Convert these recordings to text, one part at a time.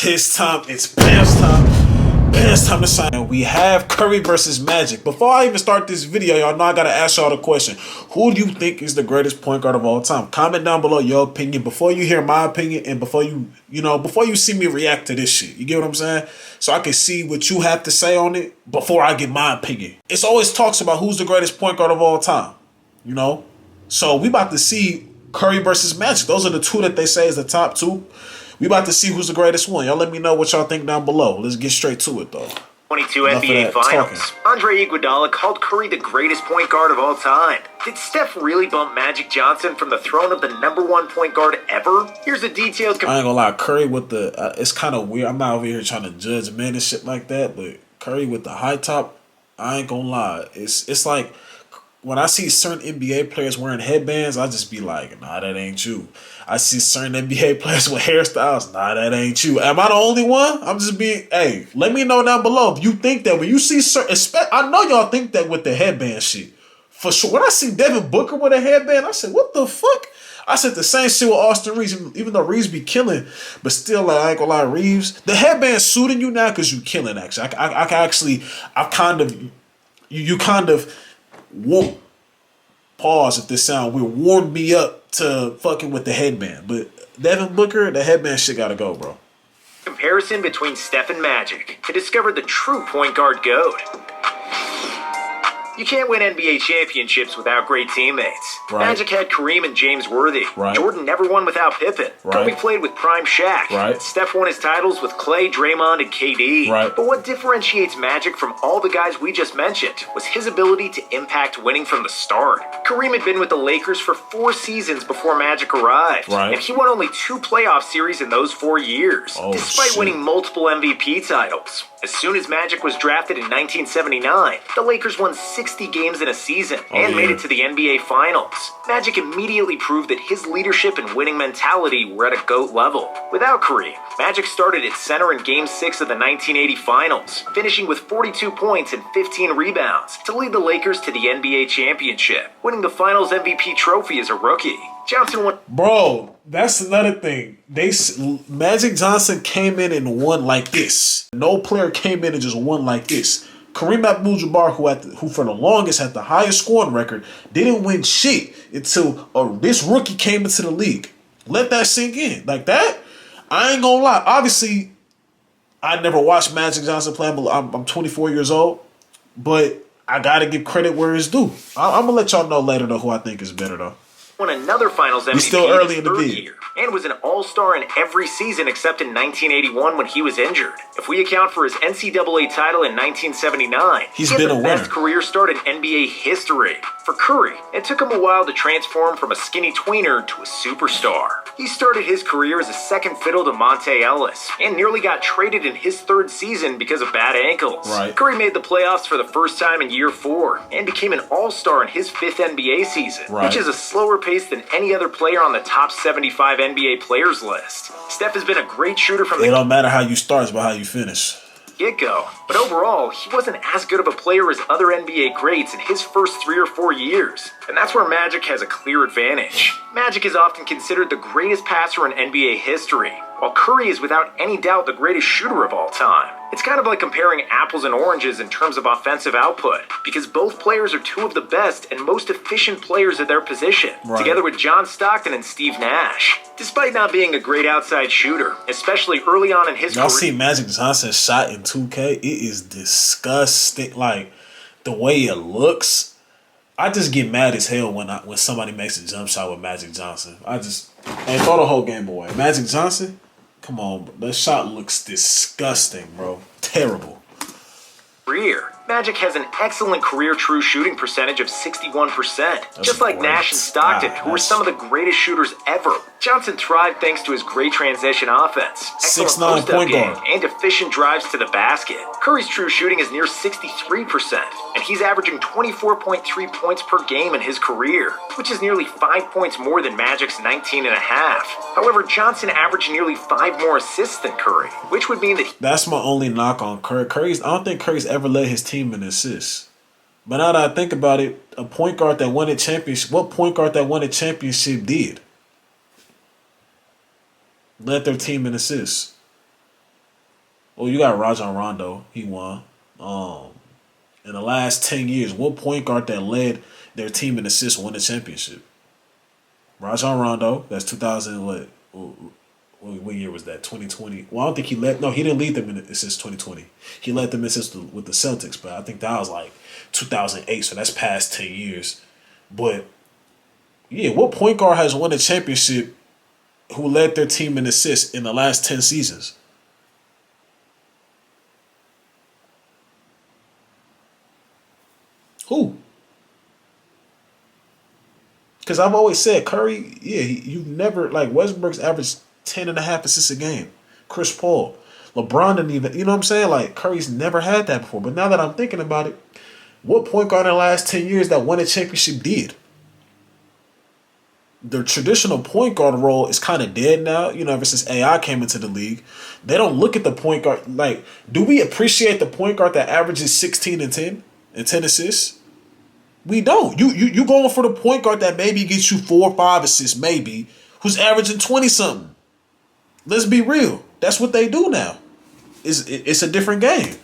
his time. It's Bam's time. Bam's time to sign. We have Curry versus Magic. Before I even start this video, y'all know I gotta ask y'all the question. Who do you think is the greatest point guard of all time? Comment down below your opinion before you hear my opinion and before you see me react to this shit. You get what I'm saying? So I can see what you have to say on it before I get my opinion. It's always talks about who's the greatest point guard of all time. You know? So we about to see Curry versus Magic. Those are the two that they say is the top two. We about to see who's the greatest one. Y'all let me know what y'all think down below. Let's get straight to it, though. 22 NBA Finals. Andre Iguodala called Curry the greatest point guard of all time. Did Steph really bump Magic Johnson from the throne of the #1 point guard ever? Here's the detailed... I ain't gonna lie, Curry with the... it's kind of weird. I'm not over here trying to judge men and shit like that, but Curry with the high top, I ain't gonna lie. It's like... When I see certain NBA players wearing headbands, I just be like, nah, that ain't you. I see certain NBA players with hairstyles, nah, that ain't you. Am I the only one? I'm just being, hey, let me know down below if you think that when you see certain, I know y'all think that with the headband shit. For sure. When I see Devin Booker with a headband, I said, what the fuck? I said the same shit with Austin Reeves, even though Reeves be killing, but still, like, I ain't gonna lie, Reeves, the headband suiting you now because you killing, actually. I can actually, I've kind of, you kind of, won't pause if this sound weird, warmed me up to fucking with the headband. But Devin Booker, the headband shit gotta go, bro. Comparison between Steph and Magic to discover the true point guard GOAT. You can't win NBA championships without great teammates. Right. Magic had Kareem and James Worthy. Right. Jordan never won without Pippen. Right. Kobe played with prime Shaq. Right. Steph won his titles with Clay, Draymond, and KD. Right. But what differentiates Magic from all the guys we just mentioned was his ability to impact winning from the start. Kareem had been with the Lakers for 4 seasons before Magic arrived. Right. And he won only 2 playoff series in those 4 years, despite shit. winning multiple MVP titles. As soon as Magic was drafted in 1979, the Lakers won 60 games in a season and made it to the NBA Finals. Magic immediately proved that his leadership and winning mentality were at a GOAT level. Without Kareem, Magic started at center in Game 6 of the 1980 Finals, finishing with 42 points and 15 rebounds to lead the Lakers to the NBA championship, winning the Finals MVP trophy as a rookie. Johnson won... Bro, that's another thing. Magic Johnson came in and won like this. No player came in and just won like this. Kareem Abdul-Jabbar, who for the longest had the highest scoring record, didn't win shit until this rookie came into the league. Let that sink in. Like that, I ain't gonna lie. Obviously, I never watched Magic Johnson play. I'm 24 years old, but I gotta give credit where it's due. I'm gonna let y'all know later though who I think is better though. Won another Finals MVP still early in the third bid. year and was an all-star in every season except in 1981 when he was injured. If we account for his NCAA title in 1979, he's he had been the a winner. best career start in NBA history. For Curry, it took him a while to transform from a skinny tweener to a superstar. He started his career as a second fiddle to Monte Ellis and nearly got traded in his 3rd season because of bad ankles. Right. Curry made the playoffs for the first time in year 4 and became an all-star in his 5th NBA season, which is a slower pace than any other player on the top 75 NBA players list. Steph has been a great shooter from It don't matter how you start, it's about how you finish. get-go, but overall, he wasn't as good of a player as other NBA greats in his first 3 or 4 years, and that's where Magic has a clear advantage. Magic is often considered the greatest passer in NBA history, while Curry is without any doubt the greatest shooter of all time. It's kind of like comparing apples and oranges in terms of offensive output, because both players are 2 of the best and most efficient players at their position, together with John Stockton and Steve Nash. Despite not being a great outside shooter, especially early on in his career... Y'all see Magic Johnson's shot in 2K? It is disgusting. Like, the way it looks, I just get mad as hell when somebody makes a jump shot with Magic Johnson. And throw the whole game away. Magic Johnson? Come on, bro. That shot looks disgusting, bro. Terrible. Magic has an excellent career true shooting percentage of 61%, just like Nash and Stockton, who were some of the greatest shooters ever. Johnson thrived thanks to his great transition offense, excellent post-up game, and efficient drives to the basket. Curry's true shooting is near 63%, and he's averaging 24.3 points per game in his career, which is nearly 5 points more than Magic's 19.5. However, Johnson averaged nearly 5 more assists than Curry, which would mean that that's my only knock on Curry. I don't think Curry's ever led his team in assists. But now that I think about it, a point guard that won a championship, what point guard that won a championship did? Led their team in assists. Well, you got Rajon Rondo. He won. In the last 10 years, what point guard that led their team in assists won the championship? Rajon Rondo. That's 2000. What year was that? 2020. Well, I don't think he led. No, he didn't lead them in assists 2020. He led them in assists with the Celtics, but I think that was like 2008. So that's past 10 years. But yeah, what point guard has won a championship who led their team in assists in the last 10 seasons? Who? Because I've always said Curry, yeah, you've never, like, Westbrook's averaged 10 and a half assists a game. Chris Paul. LeBron didn't even, you know what I'm saying? Like, Curry's never had that before. But now that I'm thinking about it, what point guard in the last 10 years that won a championship did? The traditional point guard role is kind of dead now, ever since AI came into the league. They don't look at the point guard, like, do we appreciate the point guard that averages 16 and 10 and 10 assists? We don't. You going for the point guard that maybe gets you 4 or 5 assists, maybe, who's averaging 20 something. Let's be real. That's what they do now. It's a different game.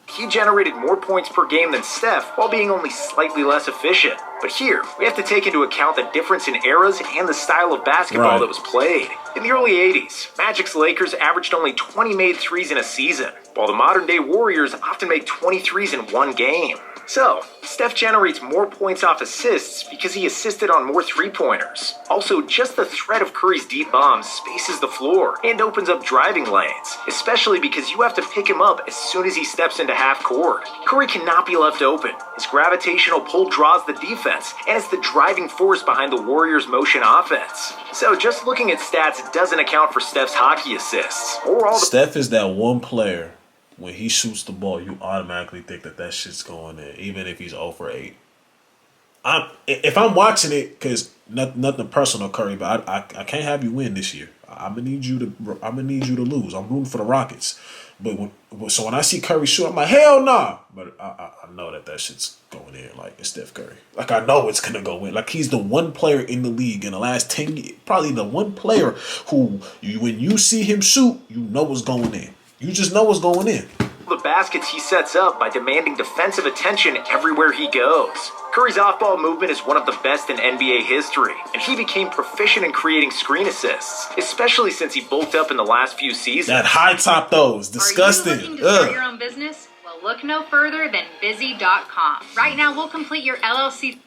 He generated more points per game than Steph while being only slightly less efficient. But here, we have to take into account the difference in eras and the style of basketball that was played. In the early 80s, Magic's Lakers averaged only 20 made threes in a season, while the modern-day Warriors often make 23s in one game. So, Steph generates more points off assists because he assisted on more three-pointers. Also, just the threat of Curry's deep bombs spaces the floor and opens up driving lanes, especially because you have to pick him up as soon as he steps into half court. Curry cannot be left open. His gravitational pull draws the defense, and it's the driving force behind the Warriors' motion offense. So, just looking at stats doesn't account for Steph's hockey assists. Steph is that one player. When he shoots the ball, you automatically think that shit's going in, even if he's 0 for 8. If I'm watching it, because nothing personal, Curry, but I can't have you win this year. I'm gonna need you to lose. I'm rooting for the Rockets, so when I see Curry shoot, I'm like, hell nah. But I know that shit's going in. Like, it's Steph Curry. Like, I know it's gonna go in. Like, he's the one player in the league in the last 10 years, probably the one player who, when you see him shoot, you know what's going in. You just know what's going in. The baskets he sets up by demanding defensive attention everywhere he goes. Curry's off-ball movement is one of the best in NBA history, and he became proficient in creating screen assists, especially since he bulked up in the last few seasons. That high top though is disgusting. Are you looking to start your own business? Well, look no further than busy.com. Right now, we'll complete your LLC.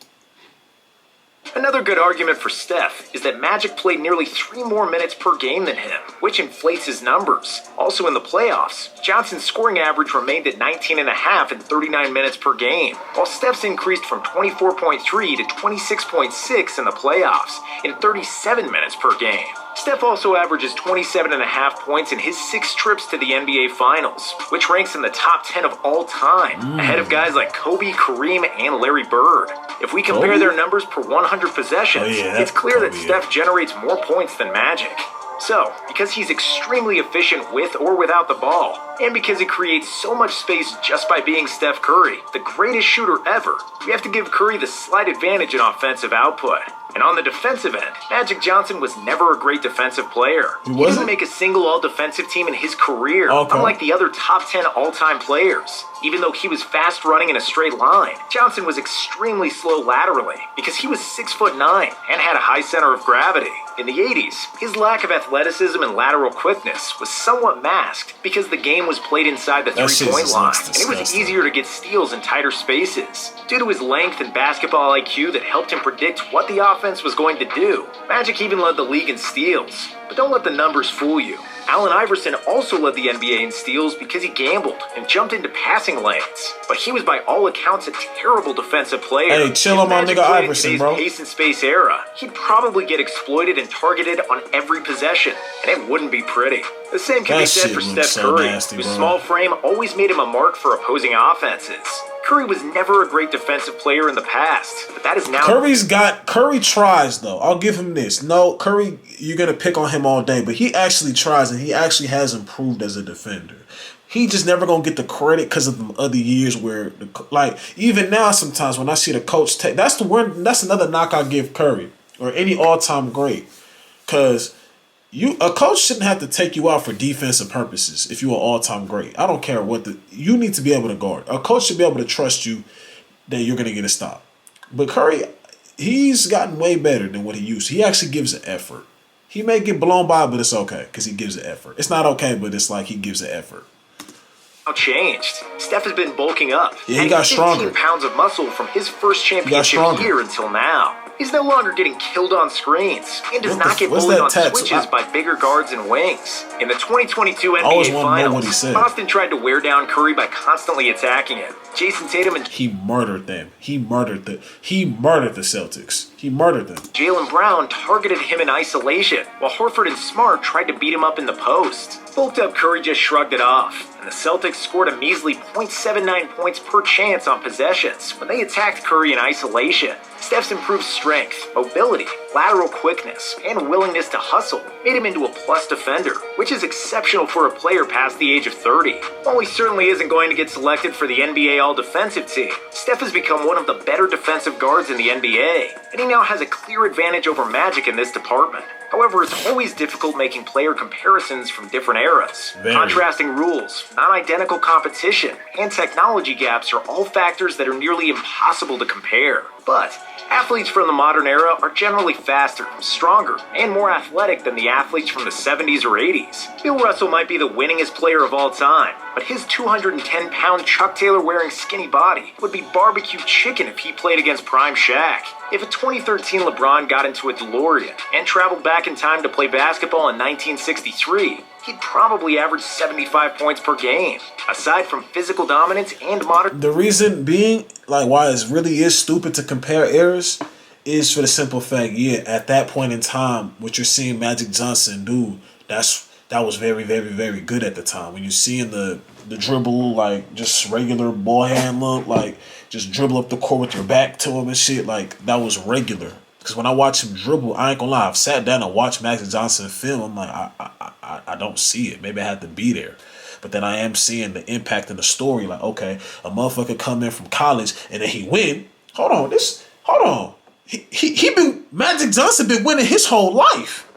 Another good argument for Steph is that Magic played nearly 3 more minutes per game than him, which inflates his numbers. Also in the playoffs, Johnson's scoring average remained at 19.5 in 39 minutes per game, while Steph's increased from 24.3 to 26.6 in the playoffs in 37 minutes per game. Steph also averages 27.5 points in his 6 trips to the NBA Finals, which ranks in the top 10 of all time, ahead of guys like Kobe, Kareem, and Larry Bird. If we compare their numbers per 100 possessions, it's clear that Steph generates more points than Magic. So, because he's extremely efficient with or without the ball, and because he creates so much space just by being Steph Curry, the greatest shooter ever, we have to give Curry the slight advantage in offensive output. And on the defensive end, Magic Johnson was never a great defensive player. He didn't make a single all-defensive team in his career, unlike the other top 10 all-time players. Even though he was fast running in a straight line, Johnson was extremely slow laterally because he was 6'9" and had a high center of gravity. In the 80s, his lack of athleticism and lateral quickness was somewhat masked because the game was played inside the three-point line, and it was easier to get steals in tighter spaces. Due to his length and basketball IQ that helped him predict what the offense was going to do, Magic even led the league in steals. But don't let the numbers fool you. Allen Iverson also led the NBA in steals because he gambled and jumped into passing lanes. But he was by all accounts a terrible defensive player. Hey, chill on my nigga Iverson, bro. In today's pace and space era, he'd probably get exploited and targeted on every possession, and it wouldn't be pretty. The same can be said for Steph Curry, whose small frame always made him a mark for opposing offenses. Curry was never a great defensive player in the past, but that is now... Curry tries, though. I'll give him this. No, Curry, you're going to pick on him all day, but he actually tries, and he actually has improved as a defender. He just never going to get the credit because of the other years where, even now sometimes when I see the coach take... That's another knock I give Curry, or any all-time great, because... A coach shouldn't have to take you out for defensive purposes if you're an all-time great. I don't care you need to be able to guard. A coach should be able to trust you that you're going to get a stop. But Curry, he's gotten way better than what he used to. He actually gives an effort. He may get blown by, but it's okay because he gives an effort. It's not okay, but it's like he gives an effort. Changed. Steph has been bulking up. Yeah, he got stronger. 15 pounds of muscle from his first championship year until now. He's no longer getting killed on screens and does not get bullied on switches by bigger guards and wings. In the 2022 NBA Finals, Boston tried to wear down Curry by constantly attacking him. Jason Tatum and he murdered them. He murdered the Celtics. He murdered them. Jaylen Brown targeted him in isolation, while Horford and Smart tried to beat him up in the post. Bulked up Curry just shrugged it off, and the Celtics scored a measly 0.79 points per chance on possessions when they attacked Curry in isolation. Steph's improved strength, mobility, lateral quickness, and willingness to hustle made him into a plus defender, which is exceptional for a player past the age of 30. While he certainly isn't going to get selected for the NBA All-Defensive team, Steph has become one of the better defensive guards in the NBA, and he now has a clear advantage over Magic in this department. However, it's always difficult making player comparisons from different eras. Contrasting rules, non-identical competition, and technology gaps are all factors that are nearly impossible to compare. But athletes from the modern era are generally faster, stronger, and more athletic than the athletes from the 70s or 80s. Bill Russell might be the winningest player of all time, but his 210-pound Chuck Taylor-wearing skinny body would be barbecue chicken if he played against prime Shaq. If a 2013 LeBron got into a DeLorean and traveled back in time to play basketball in 1963, he'd probably average 75 points per game. Aside from physical dominance and modern... The reason being, like, why it really is stupid to compare eras is for the simple fact, at that point in time, what you're seeing Magic Johnson do, that was very, very, very good at the time. When you're seeing the dribble, like, just regular ball hand look, like, just dribble up the court with your back to him and shit, like, that was regular. Because when I watch him dribble, I ain't gonna lie, I've sat down and watched Magic Johnson film, I'm like, I don't see it. Maybe I had to be there. But then I am seeing the impact in the story, like, okay, a motherfucker come in from college and then he win. Hold on. Magic Johnson been winning his whole life.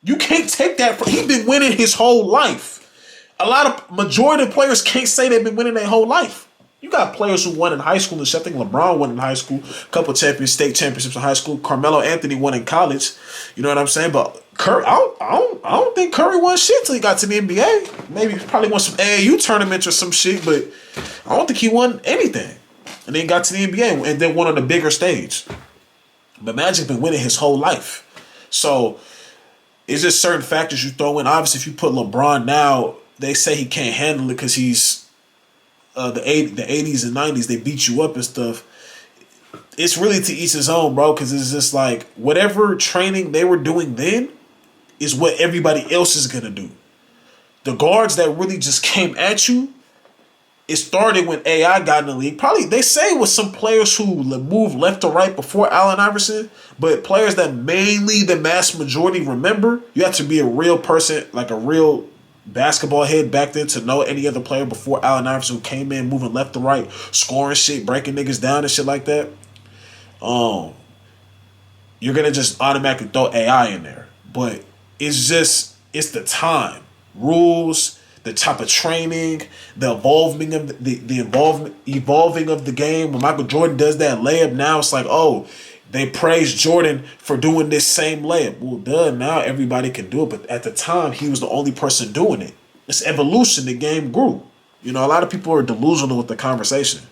You can't take that from, he been winning his whole life. Majority of players can't say they've been winning their whole life. You got players who won in high school and shit. I think LeBron won in high school, a couple state championships in high school. Carmelo Anthony won in college. You know what I'm saying? But Curry, I don't think Curry won shit till he got to the NBA. Maybe probably won some AAU tournaments or some shit, but I don't think he won anything. And then got to the NBA and then won on the bigger stage. But Magic been winning his whole life. So it's just certain factors you throw in. Obviously, if you put LeBron now, they say he can't handle it because he's the 80s and 90s, they beat you up and stuff. It's really to each his own, bro, because it's just like whatever training they were doing then is what everybody else is going to do. The guards that really just came at you, it started when AI got in the league. Probably, they say it was some players who moved left to right before Allen Iverson, but players that mainly the mass majority remember, you have to be a real person, like a real basketball head back then to know any other player before Allen Iverson who came in moving left to right, scoring shit, breaking niggas down and shit like that. You're going to just automatically throw AI in there. But it's the time, rules, the type of training, the evolving of evolving of the game. When Michael Jordan does that layup now, it's like, oh, they praise Jordan for doing this same layup. Well, now everybody can do it. But at the time, he was the only person doing it. It's evolution. The game grew. You know, a lot of people are delusional with the conversation.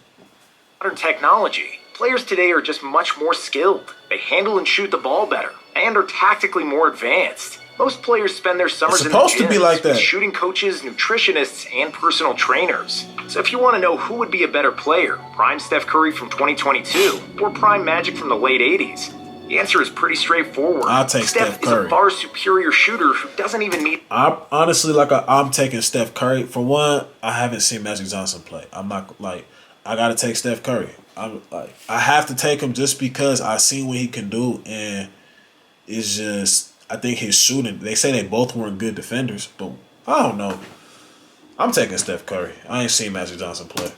Modern technology. Players today are just much more skilled. They handle and shoot the ball better and are tactically more advanced. Most players spend their summers in the gyms with shooting coaches, nutritionists, and personal trainers. So if you want to know who would be a better player, prime Steph Curry from 2022 or prime Magic from the late 80s, the answer is pretty straightforward. I'll take Steph Curry. Steph is a far superior shooter who doesn't even need... I'm taking Steph Curry. For one, I haven't seen Magic Johnson play. I'm not, like, I got to take Steph Curry. I have to take him just because I've seen what he can do, and it's just... I think his shooting, they say they both weren't good defenders, but I don't know. I'm taking Steph Curry. I ain't seen Magic Johnson play.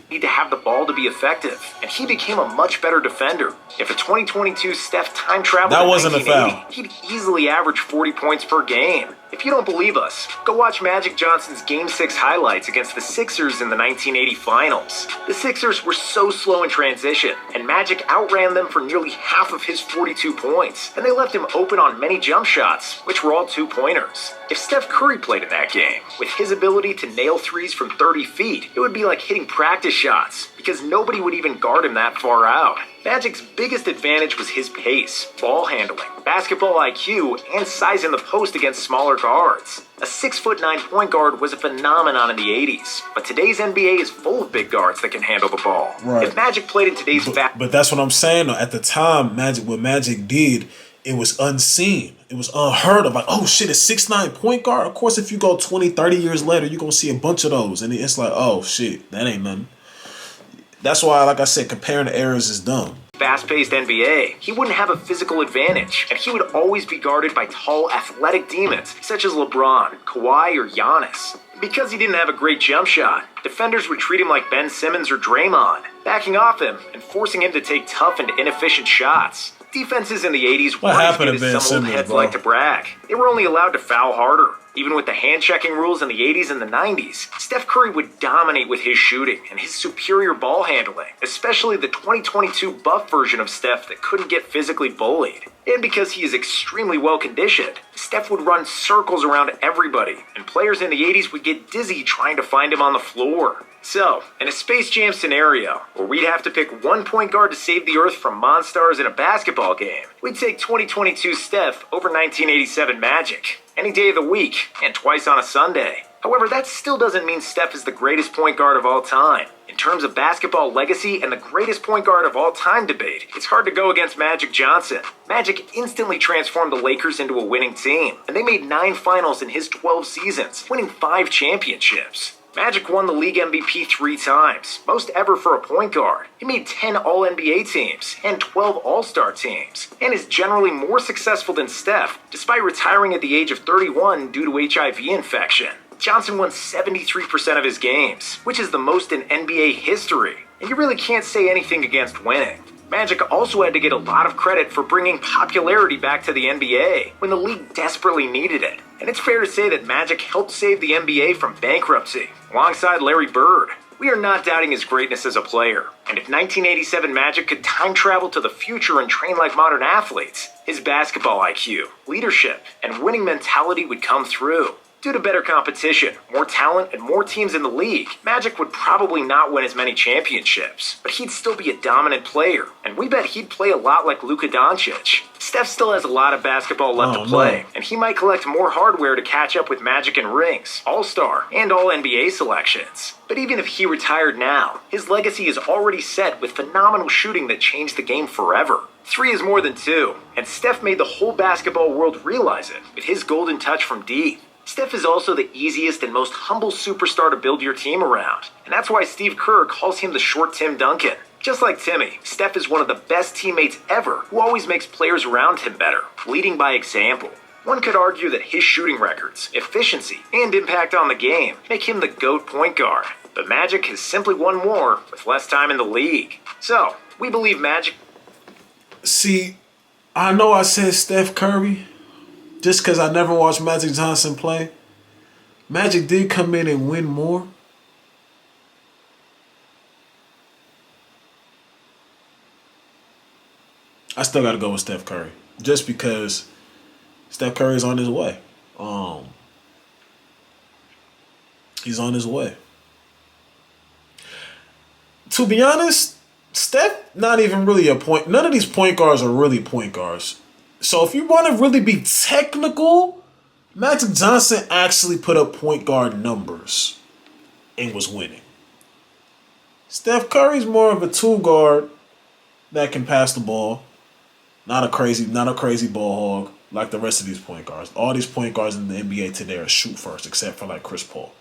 need to have the ball to be effective, and he became a much better defender. If a 2022 Steph time traveled That to wasn't a 1980, foul. he'd easily average 40 points per game. If you don't believe us, go watch Magic Johnson's Game 6 highlights against the Sixers in the 1980 Finals. The Sixers were so slow in transition, and Magic outran them for nearly half of his 42 points, and they left him open on many jump shots, which were all two-pointers. If Steph Curry played in that game, with his ability to nail threes from 30 feet, it would be like hitting practice shots, because nobody would even guard him that far out. Magic's biggest advantage was his pace, ball handling, basketball IQ, and size in the post against smaller guards. A 6'9" point guard was a phenomenon in the 80s, but today's NBA is full of big guards that can handle the ball. Right. If Magic played in today's But that's what I'm saying. At the time, what Magic did, it was unseen. It was unheard of. Like, oh shit, a 6'9" point guard? Of course, if you go 20, 30 years later, you're going to see a bunch of those. And it's like, oh shit, that ain't nothing. That's why, like I said, comparing the eras is dumb. Fast-paced NBA, he wouldn't have a physical advantage, and he would always be guarded by tall, athletic demons such as LeBron, Kawhi, or Giannis. Because he didn't have a great jump shot, defenders would treat him like Ben Simmons or Draymond, backing off him and forcing him to take tough and inefficient shots. Defenses in the 80s weren't as good as some old heads like to brag. They were only allowed to foul harder. Even with the hand-checking rules in the 80s and the 90s, Steph Curry would dominate with his shooting and his superior ball handling, especially the 2022 buff version of Steph that couldn't get physically bullied. And because he is extremely well-conditioned, Steph would run circles around everybody, and players in the 80s would get dizzy trying to find him on the floor. So, in a Space Jam scenario, where we'd have to pick one point guard to save the Earth from monsters in a basketball game, we'd take 2022 Steph over 1987 Magic, any day of the week, and twice on a Sunday. However, that still doesn't mean Steph is the greatest point guard of all time. In terms of basketball legacy and the greatest point guard of all time debate, it's hard to go against Magic Johnson. Magic instantly transformed the Lakers into a winning team, and they made 9 finals in his 12 seasons, winning 5 championships. Magic won the league MVP 3 times, most ever for a point guard. He made 10 All-NBA teams and 12 All-Star teams, and is generally more successful than Steph, despite retiring at the age of 31 due to HIV infection. Johnson won 73% of his games, which is the most in NBA history, and you really can't say anything against winning. Magic also had to get a lot of credit for bringing popularity back to the NBA when the league desperately needed it. And it's fair to say that Magic helped save the NBA from bankruptcy, alongside Larry Bird. We are not doubting his greatness as a player, and if 1987 Magic could time travel to the future and train like modern athletes, his basketball IQ, leadership, and winning mentality would come through. Due to better competition, more talent, and more teams in the league, Magic would probably not win as many championships, but he'd still be a dominant player, and we bet he'd play a lot like Luka Doncic. Steph still has a lot of basketball left to play, and he might collect more hardware to catch up with Magic in rings, All-Star, and All-NBA selections. But even if he retired now, his legacy is already set with phenomenal shooting that changed the game forever. 3 is more than 2, and Steph made the whole basketball world realize it with his golden touch from deep. Steph is also the easiest and most humble superstar to build your team around, and that's why Steve Kerr calls him the short Tim Duncan. Just like Timmy, Steph is one of the best teammates ever who always makes players around him better, leading by example. One could argue that his shooting records, efficiency, and impact on the game make him the GOAT point guard, but Magic has simply won more with less time in the league. So, we believe Magic... See, I know I said Steph Curry, just because I never watched Magic Johnson play. Magic did come in and win more. I still got to go with Steph Curry. Just because Steph Curry is on his way. He's on his way. To be honest, Steph not even really a point. None of these point guards are really point guards. So if you want to really be technical, Magic Johnson actually put up point guard numbers and was winning. Steph Curry's more of a 2 guard that can pass the ball. Not a crazy ball hog like the rest of these point guards. All these point guards in the NBA today are shoot first, except for like Chris Paul.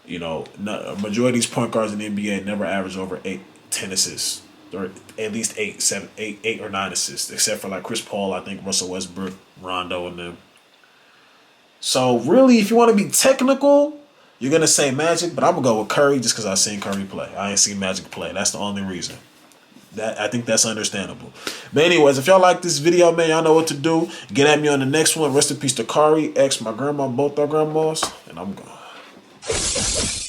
You know, a majority of these point guards in the NBA never average over 10 assists. Or at least 8 or 9 assists, except for like Chris Paul, I think Russell Westbrook, Rondo, and them. So really, if you want to be technical, You're gonna say Magic, but I'm gonna go with Curry just because I seen Curry play. I ain't seen Magic play. That's the only reason. That I think that's understandable. But anyways, if y'all like this video, man, y'all know what to do. Get at me on the next one. Rest in peace to Kari, ex my grandma, both our grandmas, and I'm gone.